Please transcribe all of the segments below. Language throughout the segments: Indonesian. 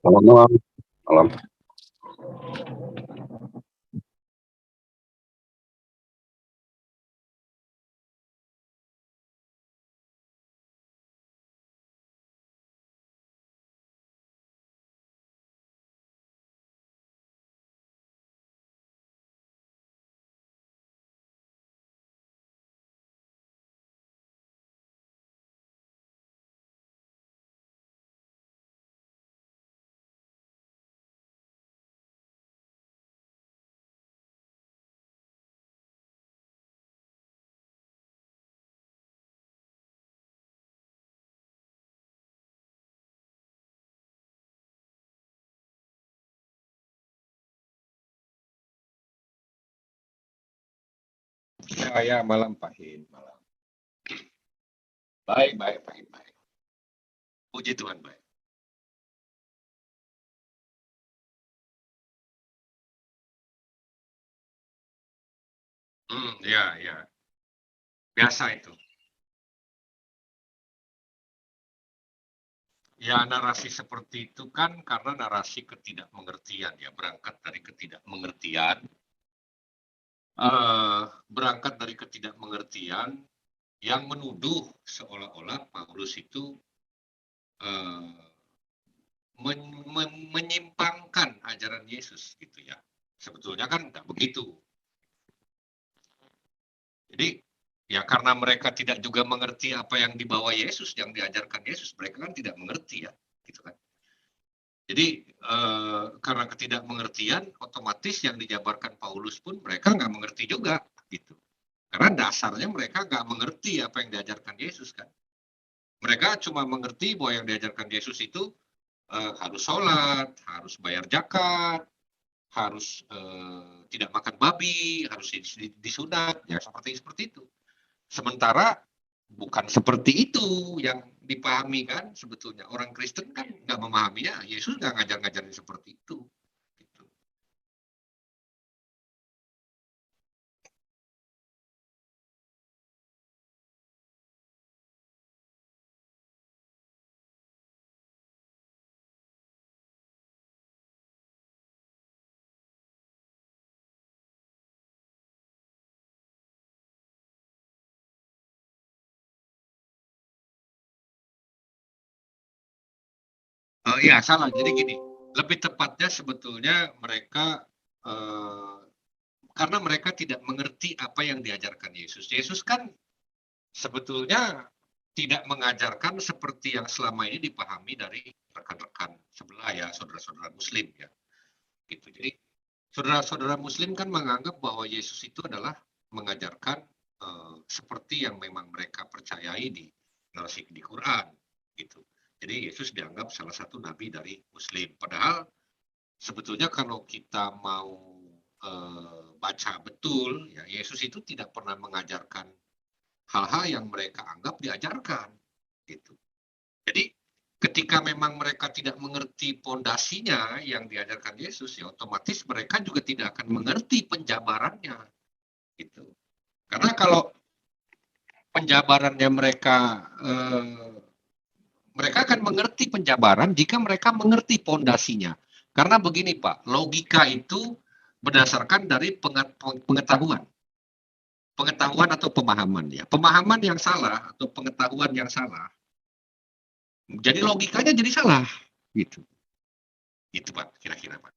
Selamat malam. Malam. Ya, malam Pak Hin, malam. Baik, baik, baik, baik. Puji Tuhan, baik. Ya, ya. Biasa itu. Ya, narasi seperti itu kan karena narasi ketidakmengertian ya, berangkat dari ketidakmengertian yang menuduh seolah-olah Paulus itu eh, menyimpangkan ajaran Yesus gitu ya. Sebetulnya kan nggak begitu. Jadi ya karena mereka tidak juga mengerti apa yang dibawa Yesus, yang diajarkan Yesus, mereka kan tidak mengerti ya, gitu kan. Jadi karena ketidakmengertian, otomatis yang dijabarkan Paulus pun mereka nggak mengerti juga, gitu. Karena dasarnya mereka nggak mengerti apa yang diajarkan Yesus kan. Mereka cuma mengerti bahwa yang diajarkan Yesus itu harus sholat, harus bayar zakat, harus tidak makan babi, harus disunat, ya seperti itu. Sementara bukan seperti itu yang dipahami kan sebetulnya. Orang Kristen kan nggak memahaminya, Yesus nggak ngajar-ngajarin seperti itu. Gitu. Ya salah, jadi gini, lebih tepatnya sebetulnya mereka uh, karena mereka tidak mengerti apa yang diajarkan Yesus. Yesus kan sebetulnya tidak mengajarkan seperti yang selama ini dipahami dari rekan-rekan sebelah ya, saudara-saudara Muslim ya. Gitu. Jadi saudara-saudara Muslim kan menganggap bahwa Yesus itu adalah mengajarkan seperti yang memang mereka percayai di narasi di Quran, gitu. Jadi Yesus dianggap salah satu nabi dari Muslim. Padahal sebetulnya kalau kita mau baca betul, ya Yesus itu tidak pernah mengajarkan hal-hal yang mereka anggap diajarkan, gitu. Jadi ketika memang mereka tidak mengerti pondasinya yang diajarkan Yesus, ya otomatis mereka juga tidak akan mengerti penjabarannya, gitu. Karena kalau penjabarannya mereka akan mengerti penjabaran jika mereka mengerti pondasinya. Karena begini Pak, logika itu berdasarkan dari pengetahuan, pengetahuan atau pemahaman ya. Pemahaman yang salah atau pengetahuan yang salah, jadi logikanya jadi salah, gitu. Itu Pak, kira-kira Pak.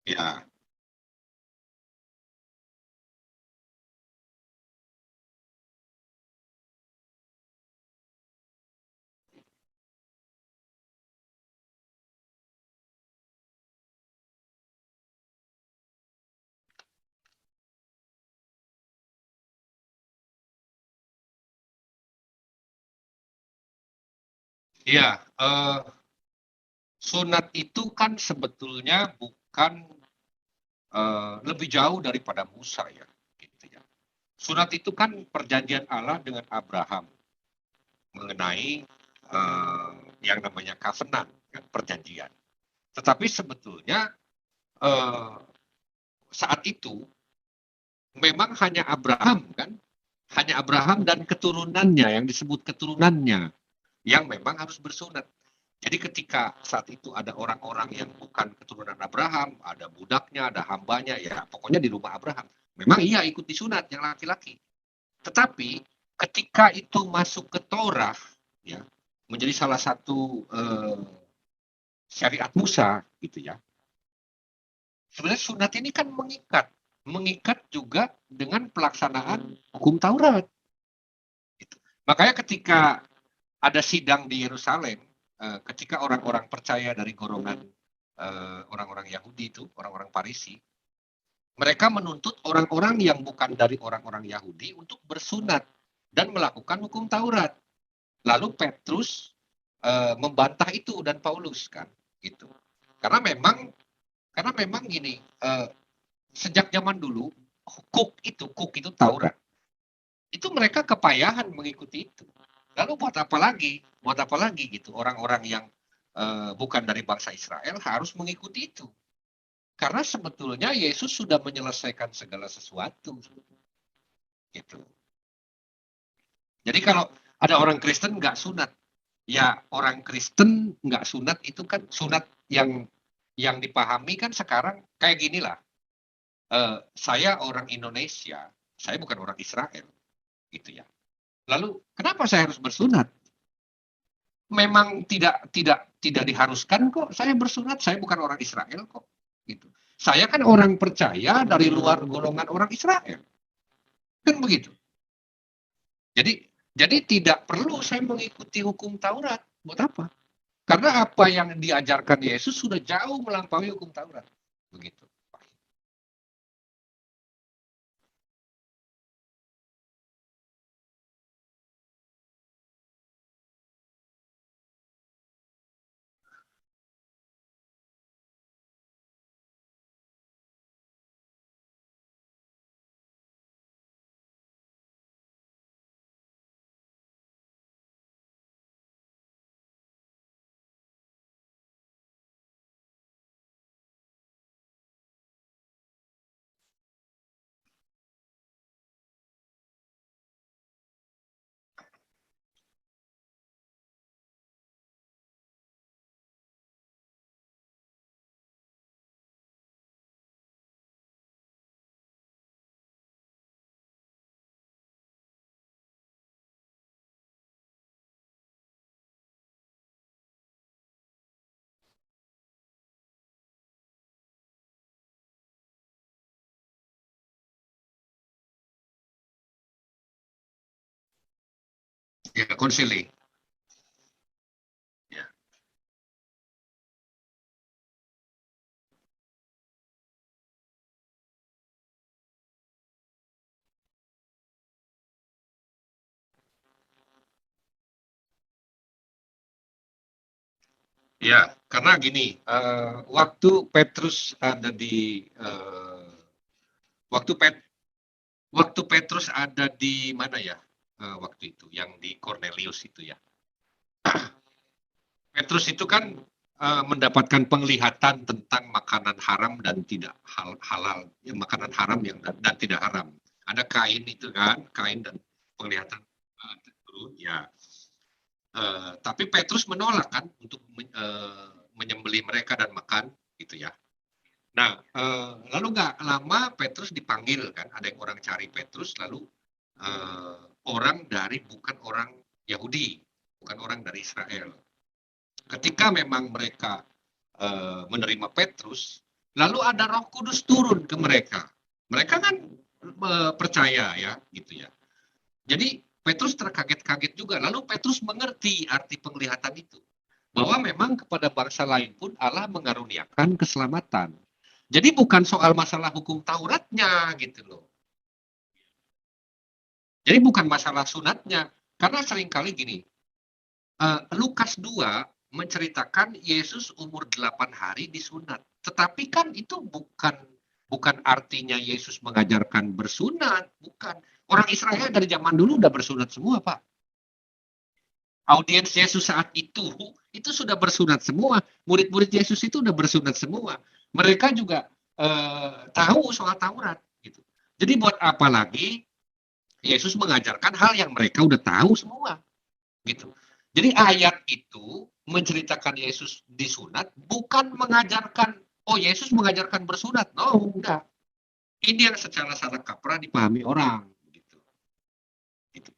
Ya, iya, sunat itu kan sebetulnya bukan lebih jauh daripada Musa ya, gitu ya. Sunat itu kan perjanjian Allah dengan Abraham mengenai yang namanya covenant, ya, perjanjian. Tetapi sebetulnya saat itu memang hanya Abraham kan, hanya Abraham dan keturunannya yang disebut keturunannya yang memang harus bersunat. Jadi ketika saat itu ada orang-orang yang bukan keturunan Abraham, ada budaknya, ada hambanya, ya pokoknya di rumah Abraham. Memang iya ikut disunat yang laki-laki. Tetapi ketika itu masuk ke Torah, ya menjadi salah satu syariat Musa, gitu ya. Sebenarnya sunat ini kan mengikat juga dengan pelaksanaan hukum Taurat. Gitu. Makanya ketika ada sidang di Yerusalem, ketika orang-orang percaya dari golongan orang-orang Yahudi itu, orang-orang Farisi, mereka menuntut orang-orang yang bukan dari orang-orang Yahudi untuk bersunat dan melakukan hukum Taurat. Lalu Petrus membantah itu dan Paulus kan, gitu. Karena memang gini, sejak zaman dulu kuk itu Taurat. Itu mereka kepayahan mengikuti itu. Lalu buat apa lagi? Buat apa lagi gitu? Orang-orang yang bukan dari bangsa Israel harus mengikuti itu. Karena sebetulnya Yesus sudah menyelesaikan segala sesuatu. Gitu. Jadi kalau ada orang Kristen nggak sunat, ya orang Kristen nggak sunat itu kan sunat yang dipahami kan sekarang kayak gini lah. Saya orang Indonesia, saya bukan orang Israel, gitu ya. Lalu kenapa saya harus bersunat? Memang tidak diharuskan kok saya bersunat, saya bukan orang Israel kok. Gitu. Saya kan orang percaya dari luar golongan orang Israel. Kan begitu. Jadi tidak perlu saya mengikuti hukum Taurat. Buat apa? Karena apa yang diajarkan Yesus sudah jauh melampaui hukum Taurat. Begitu. Ya, konsili. Ya. Ya, karena gini, waktu Petrus ada di waktu Pet, waktu Petrus ada di mana ya? Waktu itu yang di Cornelius itu ya. Petrus itu kan mendapatkan penglihatan tentang makanan haram dan tidak halal, ya, makanan haram yang dan tidak haram. Ada kain itu kan, kain dan penglihatan ya. Tapi Petrus menolak kan untuk menyembelih mereka dan makan, gitu ya. Nah, lalu nggak lama Petrus dipanggil kan, ada yang orang cari Petrus, lalu orang dari bukan orang Yahudi, bukan orang dari Israel. Ketika memang mereka menerima Petrus, lalu ada Roh Kudus turun ke mereka. Mereka kan percaya ya, gitu ya. Jadi Petrus terkaget-kaget juga. Lalu Petrus mengerti arti penglihatan itu. Bahwa memang kepada bangsa lain pun Allah mengaruniakan keselamatan. Jadi bukan soal masalah hukum Tauratnya gitu loh. Jadi bukan masalah sunatnya. Karena seringkali gini, Lukas 2 menceritakan Yesus umur 8 hari disunat. Tetapi kan itu bukan artinya Yesus mengajarkan bersunat, bukan. Orang Israel dari zaman dulu udah bersunat semua, Pak. audiens Yesus saat itu sudah bersunat semua. Murid-murid Yesus itu udah bersunat semua. Mereka juga tahu soal Taurat gitu. Jadi buat apa lagi Yesus mengajarkan hal yang mereka udah tahu semua gitu. Jadi ayat itu menceritakan Yesus disunat bukan mengajarkan Yesus mengajarkan bersunat. No, enggak. Ini yang secara salah kaprah dipahami orang gitu. Gitu.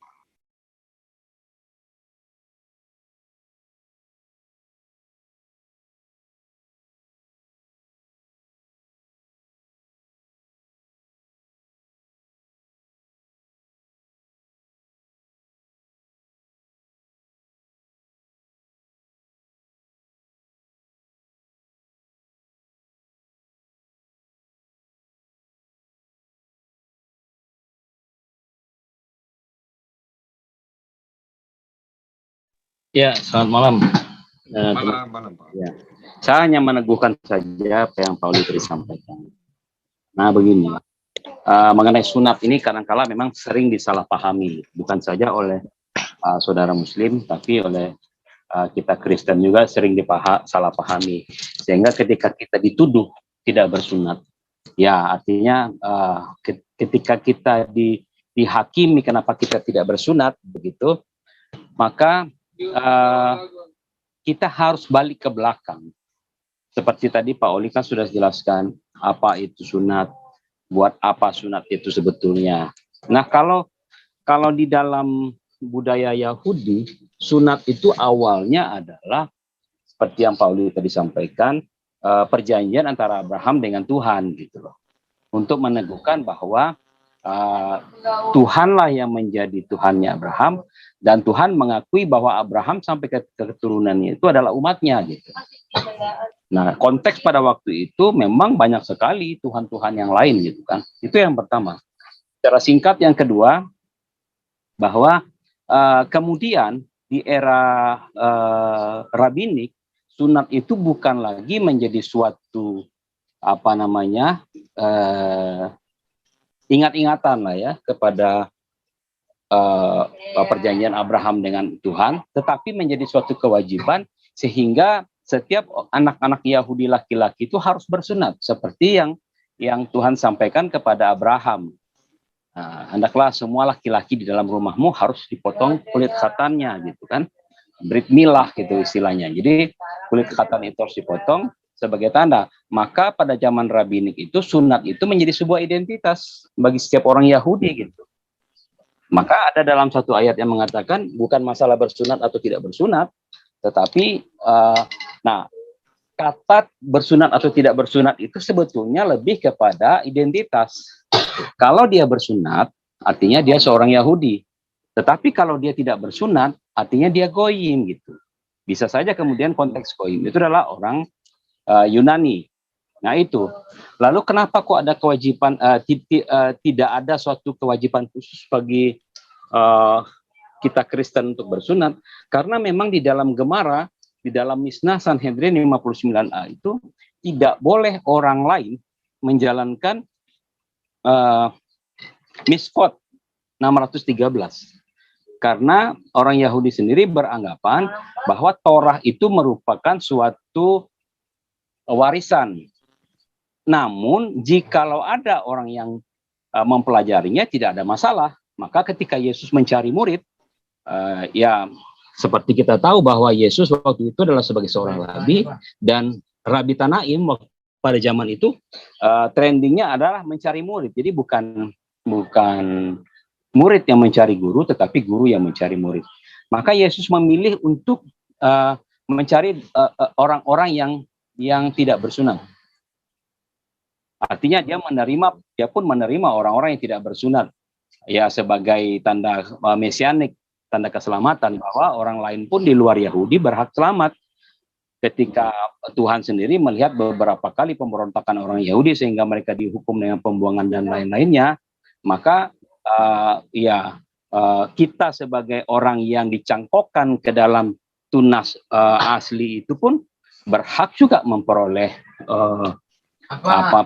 Ya, selamat malam. Malam, Pak. Ya. Saya hanya meneguhkan saja apa yang Pak Oli tadi sampaikan. Nah, begini, mengenai sunat ini kadang-kala memang sering disalahpahami, bukan saja oleh saudara Muslim, tapi oleh kita Kristen juga sering salah pahami. Sehingga ketika kita dituduh tidak bersunat, ya artinya ketika kita dihakimi kenapa kita tidak bersunat, begitu, maka kita harus balik ke belakang. Seperti tadi Pak Oli kan sudah jelaskan apa itu sunat, buat apa sunat itu sebetulnya. Nah, kalau di dalam budaya Yahudi, sunat itu awalnya adalah seperti yang Pak Oli tadi sampaikan, perjanjian antara Abraham dengan Tuhan gitu loh. Untuk meneguhkan bahwa Tuhanlah yang menjadi Tuhannya Abraham, dan Tuhan mengakui bahwa Abraham sampai ke keturunannya itu adalah umatnya gitu. Nah, konteks pada waktu itu memang banyak sekali Tuhan-Tuhan yang lain gitu kan. Itu yang pertama. Secara singkat yang kedua, bahwa kemudian di era rabbinik, sunat itu bukan lagi menjadi suatu ingat-ingatan lah ya kepada perjanjian Abraham dengan Tuhan, tetapi menjadi suatu kewajiban sehingga setiap anak-anak Yahudi laki-laki itu harus bersunat seperti yang Tuhan sampaikan kepada Abraham. Nah, hendaklah semua laki-laki di dalam rumahmu harus dipotong kulit khatannya gitu kan, brit milah gitu istilahnya. Jadi kulit khatan itu harus dipotong sebagai tanda. Maka pada zaman rabbinik itu sunat itu menjadi sebuah identitas bagi setiap orang Yahudi gitu. Maka ada dalam satu ayat yang mengatakan bukan masalah bersunat atau tidak bersunat, tetapi kata bersunat atau tidak bersunat itu sebetulnya lebih kepada identitas. Kalau dia bersunat, artinya dia seorang Yahudi. Tetapi kalau dia tidak bersunat, artinya dia goyim gitu. Bisa saja kemudian konteks goyim itu adalah orang Yunani. Nah itu. Lalu kenapa kok ada kewajiban tidak ada suatu kewajiban khusus bagi kita Kristen untuk bersunat? Karena memang di dalam Gemara, di dalam Misnah Sanhedrin 59a itu tidak boleh orang lain menjalankan Misvot 613. Karena orang Yahudi sendiri beranggapan bahwa Torah itu merupakan suatu warisan. Namun jikalau ada orang yang mempelajarinya tidak ada masalah. Maka ketika Yesus mencari murid, ya seperti kita tahu bahwa Yesus waktu itu adalah sebagai seorang rabi, dan Rabi Tanaim pada zaman itu trendingnya adalah mencari murid. Jadi bukan murid yang mencari guru, tetapi guru yang mencari murid. Maka Yesus memilih untuk mencari orang-orang yang tidak bersunat. Artinya dia pun menerima orang-orang yang tidak bersunat, ya sebagai tanda mesianik, tanda keselamatan bahwa orang lain pun di luar Yahudi berhak selamat. Ketika Tuhan sendiri melihat beberapa kali pemberontakan orang Yahudi sehingga mereka dihukum dengan pembuangan dan lain-lainnya, maka kita sebagai orang yang dicangkokkan ke dalam tunas asli itu pun berhak juga memperoleh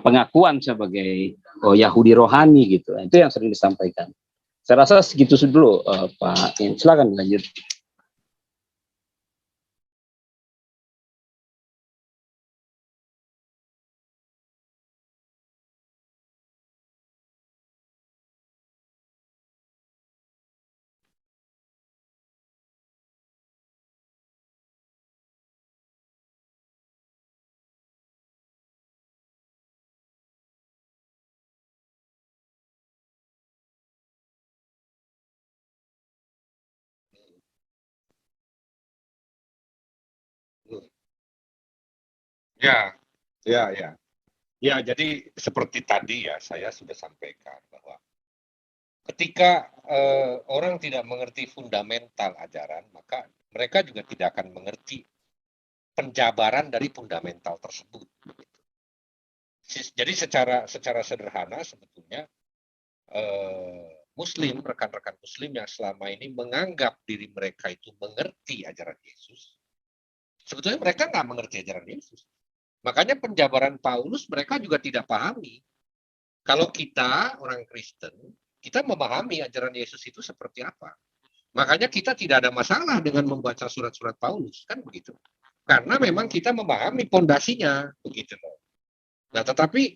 pengakuan sebagai Yahudi rohani gitu. Itu yang sering disampaikan. Saya rasa segitu dulu, Pak. Silakan lanjut. Ya, ya, ya. Ya, jadi seperti tadi ya saya sudah sampaikan bahwa ketika orang tidak mengerti fundamental ajaran, maka mereka juga tidak akan mengerti penjabaran dari fundamental tersebut. Jadi secara sederhana sebetulnya Muslim, rekan-rekan Muslim yang selama ini menganggap diri mereka itu mengerti ajaran Yesus, sebetulnya mereka nggak mengerti ajaran Yesus. Makanya penjabaran Paulus mereka juga tidak pahami. Kalau kita orang Kristen, kita memahami ajaran Yesus itu seperti apa. Makanya kita tidak ada masalah dengan membaca surat-surat Paulus, kan begitu. Karena memang kita memahami pondasinya, begitu loh. Nah, tetapi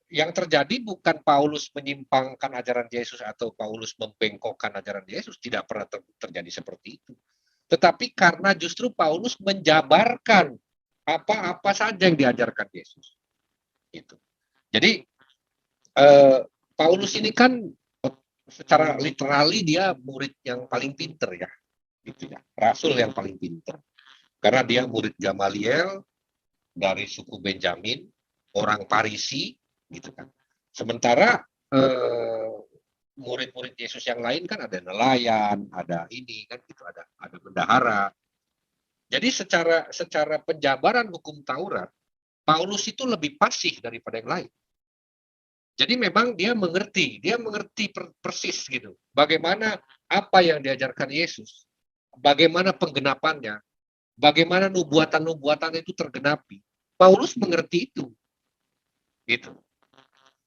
yang terjadi bukan Paulus menyimpangkan ajaran Yesus atau Paulus membengkokkan ajaran Yesus, tidak pernah terjadi seperti itu. Tetapi karena justru Paulus menjabarkan apa-apa saja yang diajarkan Yesus. Gitu. Jadi Paulus ini kan secara literally dia murid yang paling pinter ya, gitu ya, rasul yang paling pinter. Karena dia murid Gamaliel dari suku Benjamin, orang Parisi, gitu kan. Sementara murid-murid Yesus yang lain kan ada nelayan, ada ini kan gitu, ada bendahara. Jadi secara penjabaran hukum Taurat, Paulus itu lebih fasih daripada yang lain. Jadi memang dia mengerti persis gitu. Bagaimana apa yang diajarkan Yesus, bagaimana penggenapannya, bagaimana nubuatan-nubuatan itu tergenapi. Paulus mengerti itu. Gitu.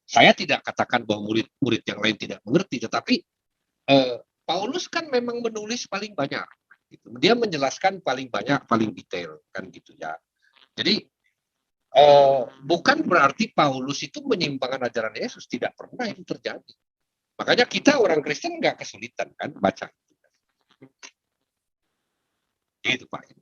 Saya tidak katakan bahwa murid-murid yang lain tidak mengerti, tetapi Paulus kan memang menulis paling banyak. Gitu. Dia menjelaskan paling banyak, paling detail kan gitu ya. Jadi bukan berarti Paulus itu menyimpangkan ajaran Yesus, tidak pernah itu terjadi. Makanya kita orang Kristen nggak kesulitan kan baca. Itu Pak.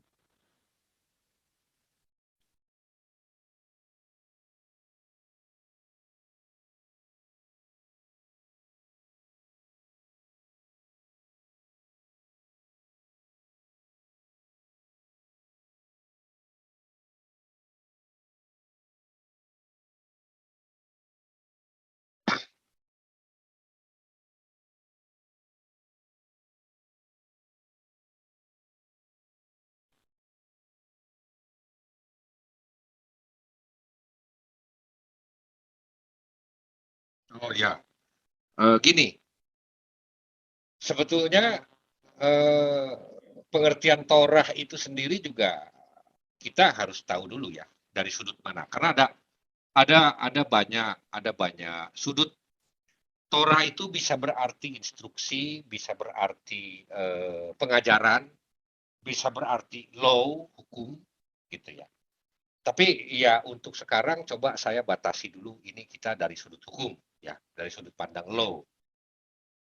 Oh ya, gini, sebetulnya pengertian Torah itu sendiri juga kita harus tahu dulu ya dari sudut mana. Karena ada banyak sudut. Torah itu bisa berarti instruksi, bisa berarti pengajaran, bisa berarti law, hukum, gitu ya. Tapi ya untuk sekarang coba saya batasi dulu ini kita dari sudut hukum, ya, dari sudut pandang law.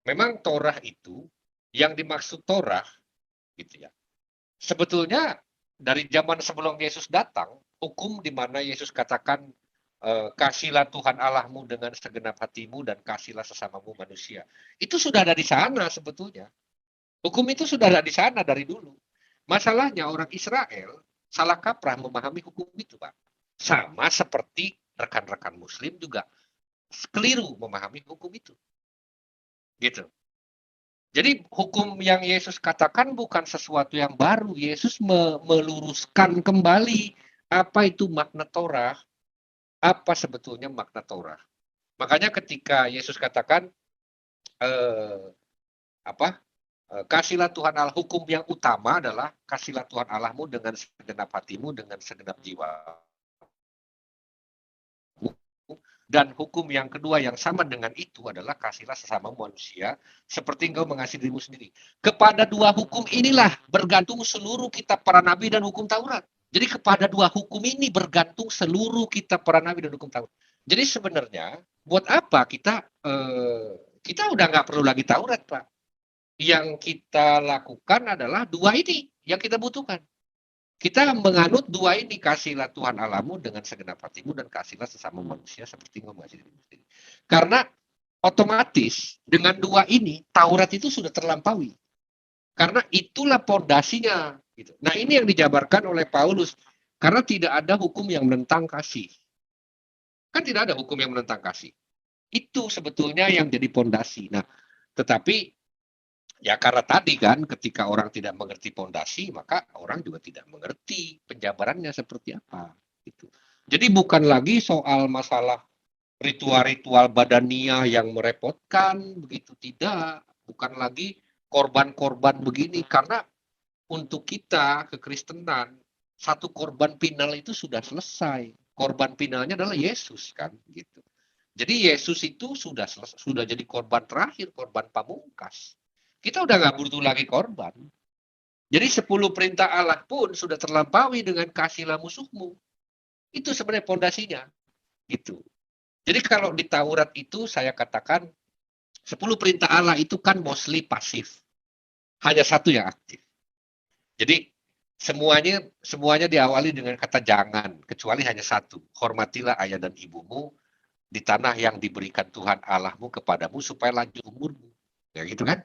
Memang Torah itu yang dimaksud Torah, gitu ya. Sebetulnya dari zaman sebelum Yesus datang, hukum di mana Yesus katakan kasihlah Tuhan Allahmu dengan segenap hatimu dan kasihlah sesamamu manusia. Itu sudah ada di sana sebetulnya. Hukum itu sudah ada di sana dari dulu. Masalahnya orang Israel salah kaprah memahami hukum itu, Pak. Sama seperti rekan-rekan Muslim juga keliru memahami hukum itu. Gitu. Jadi hukum yang Yesus katakan bukan sesuatu yang baru. Yesus meluruskan kembali apa itu makna Torah, apa sebetulnya makna Torah. Makanya ketika Yesus katakan kasihlah Tuhan Allah, hukum yang utama adalah kasihlah Tuhan Allahmu dengan segenap hatimu, dengan segenap jiwa. Dan hukum yang kedua yang sama dengan itu adalah kasihlah sesama manusia seperti engkau mengasihi dirimu sendiri. Kepada dua hukum inilah bergantung seluruh kitab para nabi dan hukum Taurat. Jadi kepada dua hukum ini bergantung seluruh kitab para nabi dan hukum Taurat. Jadi sebenarnya buat apa kita udah nggak perlu lagi Taurat, Pak. Yang kita lakukan adalah dua ini yang kita butuhkan. Kita menganut dua ini, kasihlah Tuhan Allahmu dengan segenap hatimu dan kasihlah sesama manusia seperti engkau mengasihi dirimu sendiri. Karena otomatis dengan dua ini Taurat itu sudah terlampaui. Karena itulah pondasinya Gitu. Nah, ini yang dijabarkan oleh Paulus karena tidak ada hukum yang menentang kasih. Kan tidak ada hukum yang menentang kasih. Itu sebetulnya yang jadi pondasi. Nah, tetapi ya karena tadi kan ketika orang tidak mengerti pondasi, maka orang juga tidak mengerti penjabarannya seperti apa. Gitu. Jadi bukan lagi soal masalah ritual-ritual badania yang merepotkan, begitu tidak. Bukan lagi korban-korban begini, karena untuk kita kekristenan, satu korban final itu sudah selesai. Korban finalnya adalah Yesus kan, gitu. Jadi Yesus itu sudah jadi korban terakhir, korban pamungkas. Kita udah nggak butuh lagi korban. Jadi 10 perintah Allah pun sudah terlampaui dengan kasihlah musuhmu. Itu sebenarnya pondasinya, gitu. Jadi kalau di Taurat itu saya katakan 10 perintah Allah itu kan mostly pasif. Hanya satu yang aktif. Jadi semuanya diawali dengan kata jangan, kecuali hanya satu. Hormatilah ayah dan ibumu di tanah yang diberikan Tuhan Allahmu kepadamu supaya lanjut umurmu. Ya gitu kan?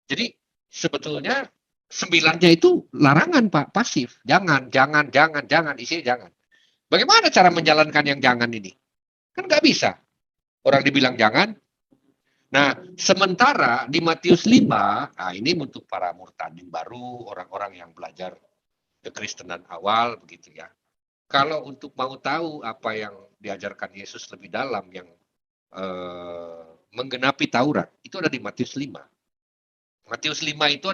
Jadi sebetulnya 9-nya itu larangan Pak, pasif. Jangan, jangan, jangan, jangan, isinya jangan. Bagaimana cara menjalankan yang jangan ini? Kan nggak bisa. Orang dibilang jangan. Nah, sementara di Matius 5, nah ini untuk para murtadin baru, orang-orang yang belajar kekristenan awal begitu ya. Kalau untuk mau tahu apa yang diajarkan Yesus lebih dalam yang menggenapi Taurat, itu ada di Matius 5. Matius 5 itu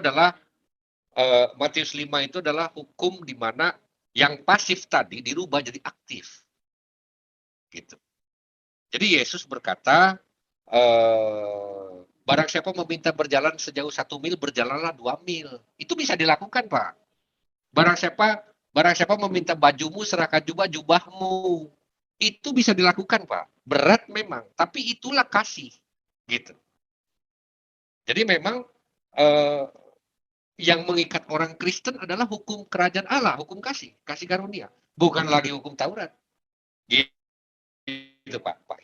adalah hukum di mana yang pasif tadi dirubah jadi aktif. Gitu. Jadi Yesus berkata, barang siapa meminta berjalan sejauh 1 mil, berjalanlah 2 mil. Itu bisa dilakukan, Pak. Barang siapa meminta bajumu, serahkan juga jubahmu. Itu bisa dilakukan, Pak. Berat memang, tapi itulah kasih. Gitu. Jadi memang eh, yang mengikat orang Kristen adalah hukum kerajaan Allah, hukum kasih, kasih karunia, bukan lagi hukum Taurat. Gitu, Pak. Pak.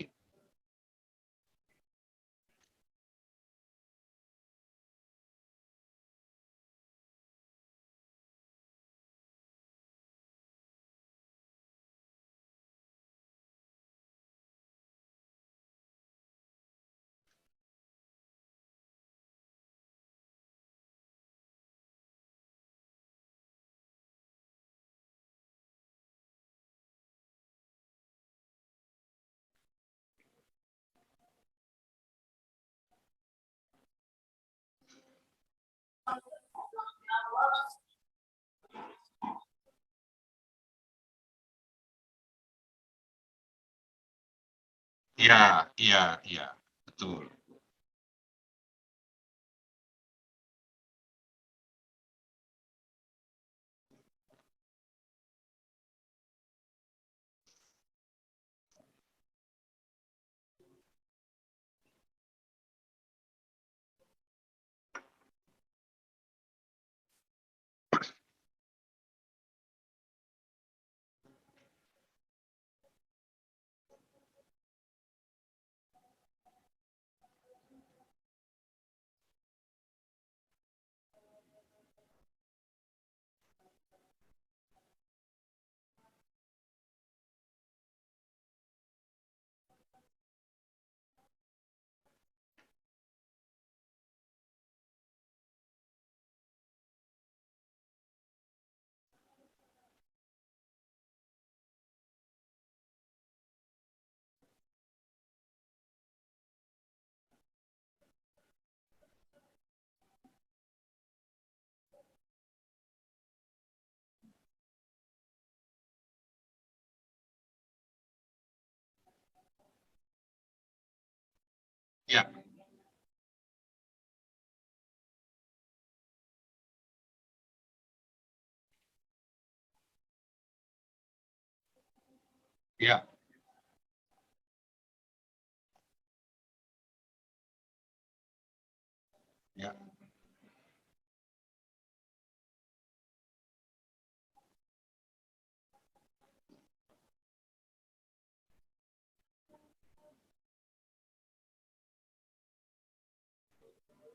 Iya, iya, iya, betul. Ya, ya, ya,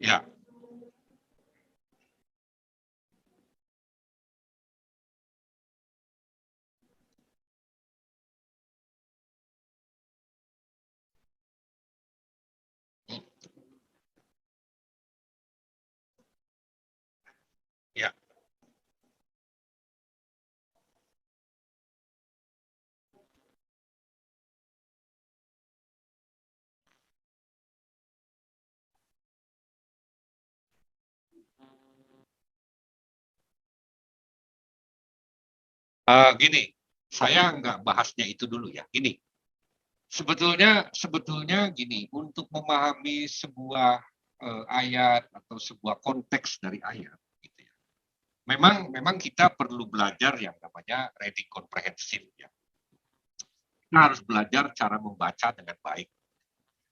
ya, Gini, saya nggak bahasnya itu dulu ya. Gini, sebetulnya gini, untuk memahami sebuah ayat atau sebuah konteks dari ayat, gitu ya. Memang kita perlu belajar yang namanya reading komprehensif ya. Kita harus belajar cara membaca dengan baik.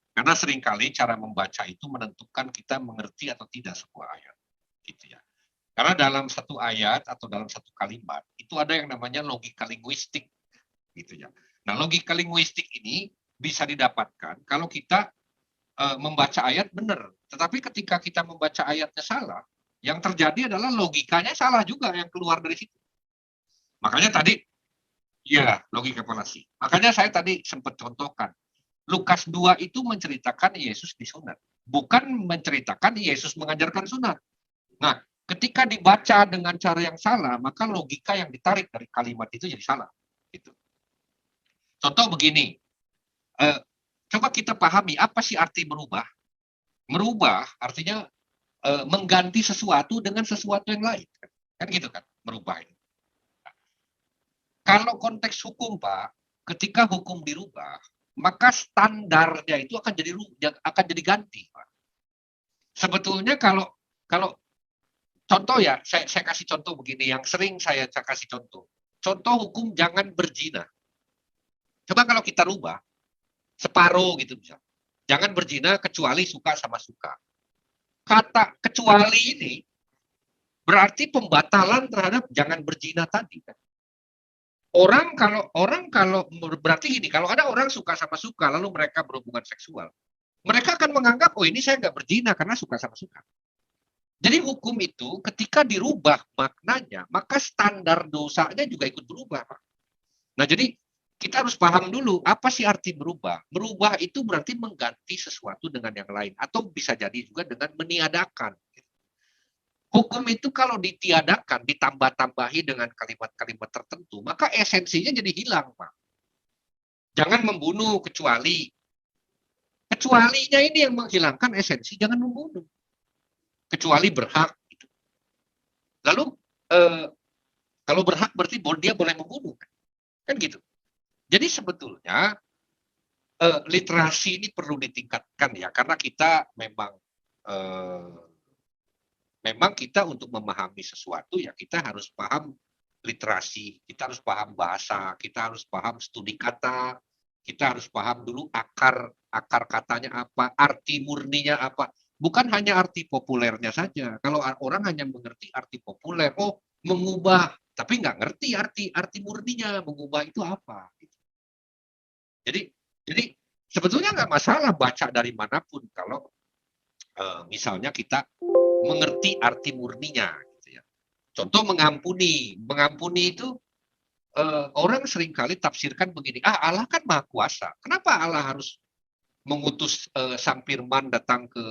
Karena seringkali cara membaca itu menentukan kita mengerti atau tidak sebuah ayat, gitu ya. Karena dalam satu ayat atau dalam satu kalimat itu ada yang namanya logika linguistik, gitu ya. Nah, logika linguistik ini bisa didapatkan kalau kita membaca ayat benar. Tetapi ketika kita membaca ayatnya salah, yang terjadi adalah logikanya salah juga yang keluar dari situ. Makanya tadi, ya logika falasi. Makanya saya tadi sempat contohkan. Lukas 2 itu menceritakan Yesus disunat. Bukan menceritakan Yesus mengajarkan sunat. Nah, ketika dibaca dengan cara yang salah, maka logika yang ditarik dari kalimat itu jadi salah. Gitu. Contoh begini, coba kita pahami apa sih arti berubah. Merubah artinya mengganti sesuatu dengan sesuatu yang lain. Kan gitu kan, merubah ini. Kalau konteks hukum, Pak, ketika hukum dirubah, maka standarnya itu akan jadi ganti, Pak. Sebetulnya kalau contoh ya, saya kasih contoh begini yang sering saya kasih contoh. Contoh hukum jangan berzina. Coba kalau kita rubah separuh gitu bisa. Jangan berzina kecuali suka sama suka. Kata kecuali ini berarti pembatalan terhadap jangan berzina tadi kan. Orang kalau berarti gini, kalau ada orang suka sama suka lalu mereka berhubungan seksual, mereka akan menganggap oh ini saya nggak berzina karena suka sama suka. Jadi hukum itu ketika dirubah maknanya, maka standar dosanya juga ikut berubah, Pak. Nah, jadi kita harus paham dulu apa sih arti berubah. Berubah itu berarti mengganti sesuatu dengan yang lain atau bisa jadi juga dengan meniadakan. Hukum itu kalau ditiadakan, ditambah-tambahi dengan kalimat-kalimat tertentu, maka esensinya jadi hilang, Pak. Jangan membunuh kecuali. Kecualinya ini yang menghilangkan esensi, jangan membunuh. Kecuali berhak. Lalu, kalau berhak berarti dia boleh membunuh. Kan gitu. Jadi sebetulnya, literasi ini perlu ditingkatkan ya, karena kita memang kita untuk memahami sesuatu ya kita harus paham literasi, kita harus paham bahasa, kita harus paham studi kata, kita harus paham dulu akar katanya apa, arti murninya apa. Bukan hanya arti populernya saja. Kalau orang hanya mengerti arti populer, oh mengubah, tapi nggak ngerti arti murninya, mengubah itu apa. Jadi sebetulnya nggak masalah baca dari manapun kalau misalnya kita mengerti arti murninya. Gitu ya. Contoh mengampuni. Mengampuni itu orang seringkali tafsirkan begini, Allah kan maha kuasa. Kenapa Allah harus mengutus sang firman datang ke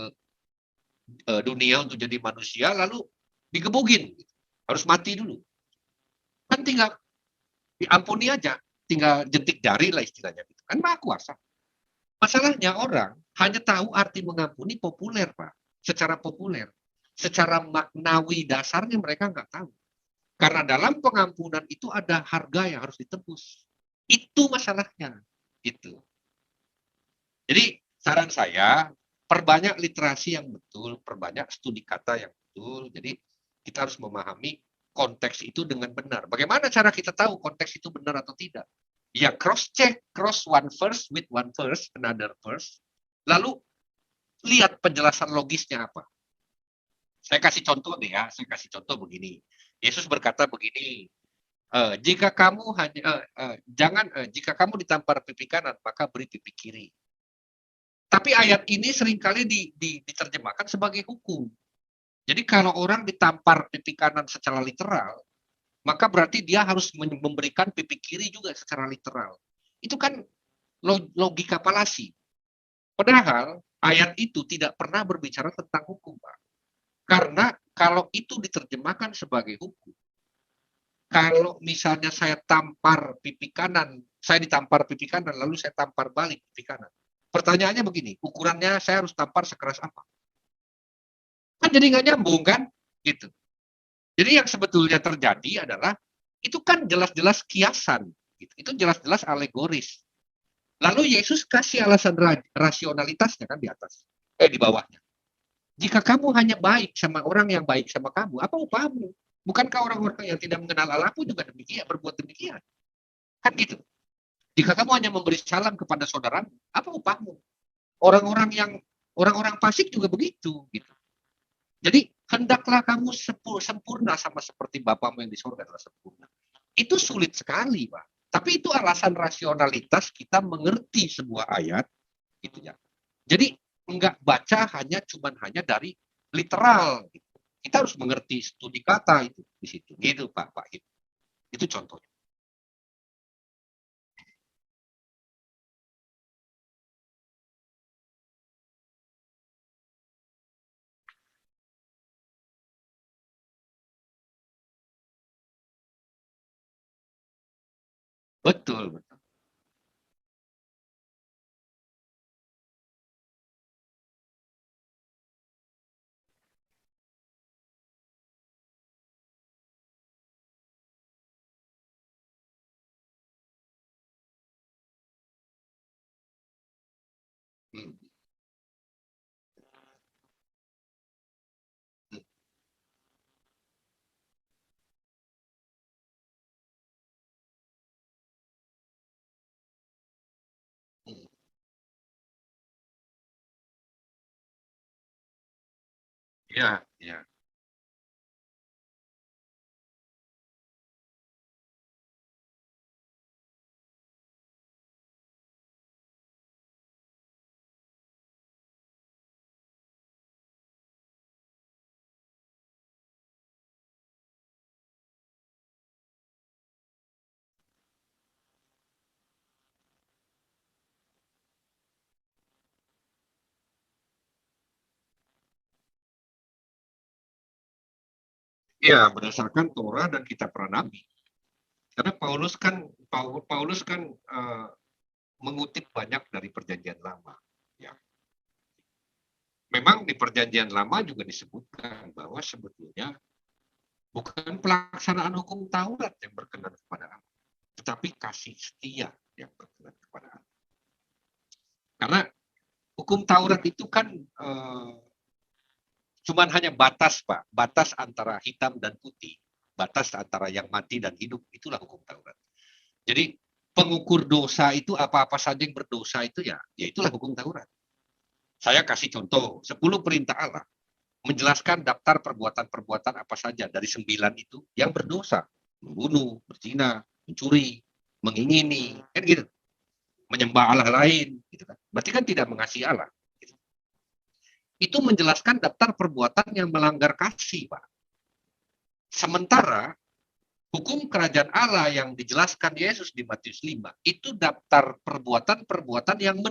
dunia untuk jadi manusia, lalu digebugin. Harus mati dulu. Kan tinggal diampuni aja. Tinggal jentik jari lah istilahnya. Kan maha kuasa. Masalahnya orang hanya tahu arti mengampuni populer, Pak. Secara populer. Secara maknawi dasarnya mereka nggak tahu. Karena dalam pengampunan itu ada harga yang harus ditebus. Itu masalahnya. Itu. Jadi saran saya, perbanyak literasi yang betul, perbanyak studi kata yang betul. Jadi kita harus memahami konteks itu dengan benar. Bagaimana cara kita tahu konteks itu benar atau tidak? Ya cross check, cross one verse with one verse, another verse. Lalu lihat penjelasan logisnya apa. Saya kasih contoh nih ya, saya kasih contoh begini. Yesus berkata begini, jika kamu jika kamu ditampar pipi kanan, maka beri pipi kiri. Tapi ayat ini seringkali diterjemahkan sebagai hukum. Jadi kalau orang ditampar pipi kanan secara literal, maka berarti dia harus memberikan pipi kiri juga secara literal. Itu kan logika falasi. Padahal ayat itu tidak pernah berbicara tentang hukum, Pak. Karena kalau itu diterjemahkan sebagai hukum, kalau misalnya saya tampar pipi kanan, saya ditampar pipi kanan, lalu saya tampar balik pipi kanan. Pertanyaannya begini, ukurannya saya harus tampar sekeras apa? Kan jadi nggak nyambung kan? Gitu. Jadi yang sebetulnya terjadi adalah Itu kan jelas-jelas kiasan. Itu jelas-jelas alegoris. Lalu Yesus kasih alasan rasionalitasnya kan di atas. Di bawahnya. Jika kamu hanya baik sama orang yang baik sama kamu, apa upahmu? Bukankah orang-orang yang tidak mengenal Allah pun juga demikian, berbuat demikian? Kan gitu. Jika kamu hanya memberi salam kepada saudaramu, apa upahmu? Orang-orang fasik juga begitu. Gitu. Jadi hendaklah kamu sempurna sama seperti Bapamu yang di surga adalah sempurna. Itu sulit sekali, Pak. Tapi itu alasan rasionalitas kita mengerti sebuah ayat, gitu ya. Jadi enggak baca hanya dari literal. Gitu. Kita harus mengerti studi kata itu di situ, gitu Pak. Itu contohnya. Betul. Hmm. Hmm. Ya, ya. Ya, berdasarkan Torah dan kitab para nabi. Karena Paulus kan mengutip banyak dari perjanjian lama. Ya. Memang di perjanjian lama juga disebutkan bahwa sebetulnya bukan pelaksanaan hukum Taurat yang berkenan kepada Allah, tetapi kasih setia yang berkenan kepada Allah. Karena hukum Taurat itu kan cuman hanya batas, Pak, batas antara hitam dan putih, batas antara yang mati dan hidup, itulah hukum Taurat. Jadi pengukur dosa itu apa-apa saja yang berdosa itu ya itulah hukum Taurat. Saya kasih contoh, 10 perintah Allah menjelaskan daftar perbuatan-perbuatan apa saja dari 9 itu yang berdosa. Membunuh, berzina, mencuri, mengingini, kan gitu. Menyembah Allah lain, gitu kan. Berarti kan tidak mengasihi Allah. Gitu. Itu menjelaskan daftar perbuatan yang melanggar kasih, Pak. Sementara hukum kerajaan Allah yang dijelaskan Yesus di Matius 5, itu daftar perbuatan-perbuatan yang